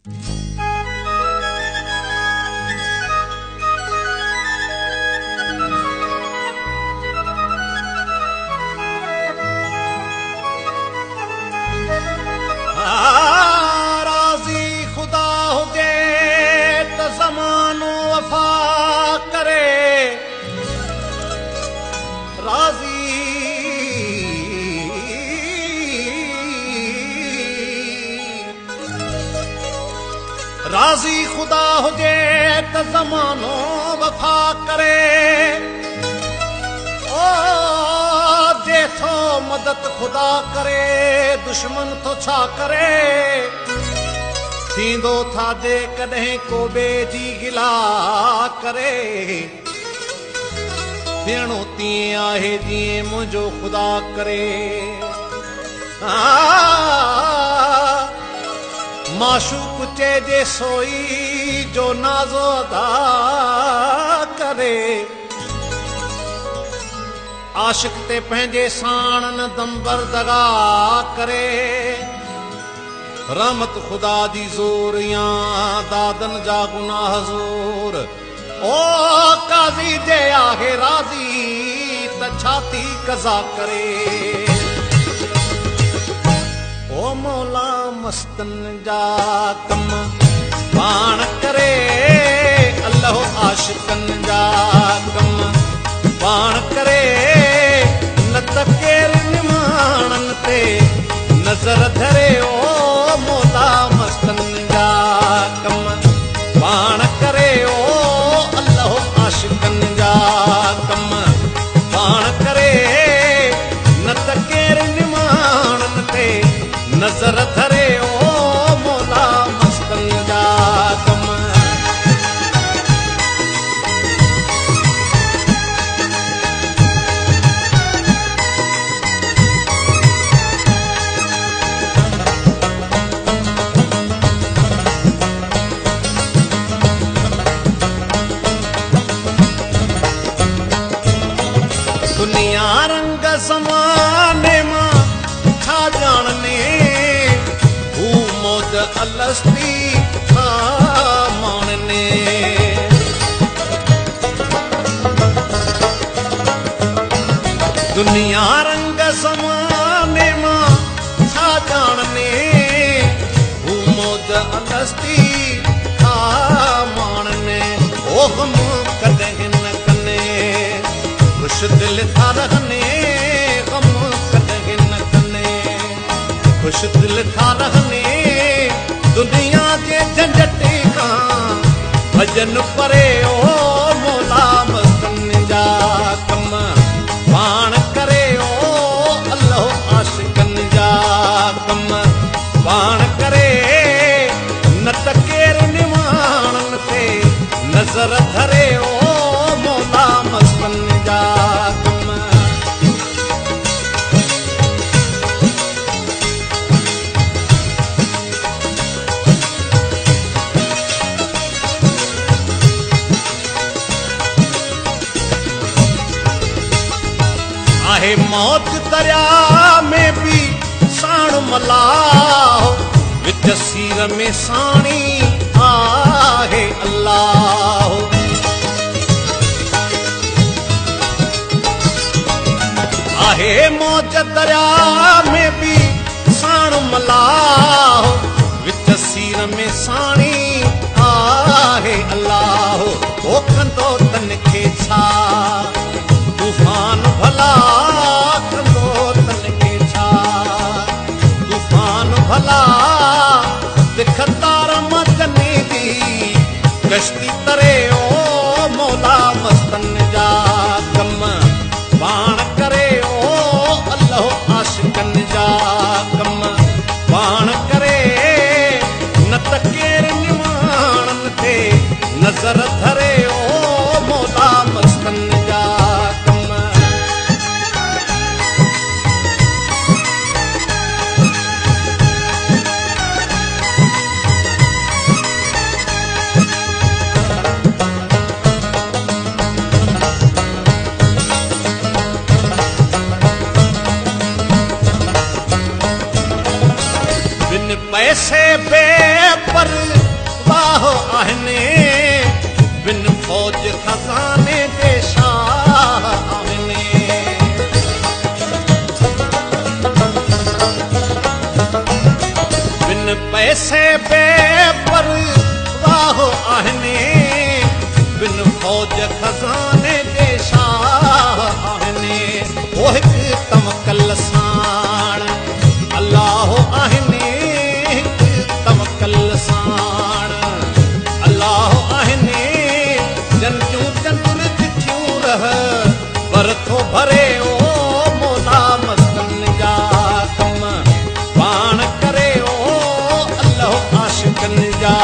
राज़ी ख़ुदा हुजे त ज़मानो वफ़ा करे, राज़ी राज़ी ख़ुदा हुजे त ज़मानो वफ़ा करे, ओ जे थो मदद ख़ुदा करे दुश्मन तो छा करे, थींदो था जे कॾहिं को ॿिए जी गिला करे, थियणो तीअं आहे जीअं मुंहिंजो ख़ुदा करे। माशूक चइजे सोई जो नाज़ो अदा करे, आशिक ते पंहिंजे साणन दंबर दगा करे, रहमत ख़ुदा जी ज़ोर या दादन जा गुनाह ज़ोर, ओ काज़ी जे आहे राज़ी त छा थी कज़ा करे। ओ मौला मस्तन जा कम पाण करे, अल्लाह आशिकन जा कम पाण करे, न त केरु निमाणन ते नज़र धरे। ओ मौला मस्तन जा कम पाण करे, ओ अल्लाह आशिकन जा कम पाण करे, न त केरु निमाणन ते नज़र धरे। ओ मौला मस्तन जा कम दुनिया रंग ज़माने मां छा ॼाणने, हू मौज अलस्ती छा माणने। दुनिया रंग ज़माने मां छा ॼाणने, हू मौज अलस्ती छा माणने। ओ हम कॾहिं न कने खुश दिल था रहने, गम कॾहिं न कने खुश दिल था रहने। दुनिया जे झंझट खां भजन परे, ओ मौला मस्तन जा कम पाण करे, ओ अल्लाह आशिकन जा कम पाण करे, न त केरु निमाणन ते नज़र धरे। ओ मौला मस्तन जा कम आहे मौत दरिया में भी साण मलाह, विच सीर में साणी आहे अल्लाह। आहे मौज दरिया में भी साण मलाह, विच सीर में साणी आहे अल्लाह। ओ कंदो तन खे छा तूफ़ान भला, कंदो तन खे छा तूफ़ान भला, दिख तार मचनी दी कश्ती तरे। ओ मौला मस्तन जा कम पाण करे, ओ अल्लाह आशिकन जा कम पाण करे, न त केरु निमाणन ते नज़र धरे। ओ से बेपरवाह आहिनि बिन फौज खज़ाने जे शाह आहिनि ओ हिकु तवकल साण अल्लाह आहिनि हिकु तवकल साण अल्लाह आहिनि जंहिंजूं चंदुर चिठियूं रह वरथो भरे ओ मोला मस्तन जा कम पाण करे ओ अल्लाह आशिकन जा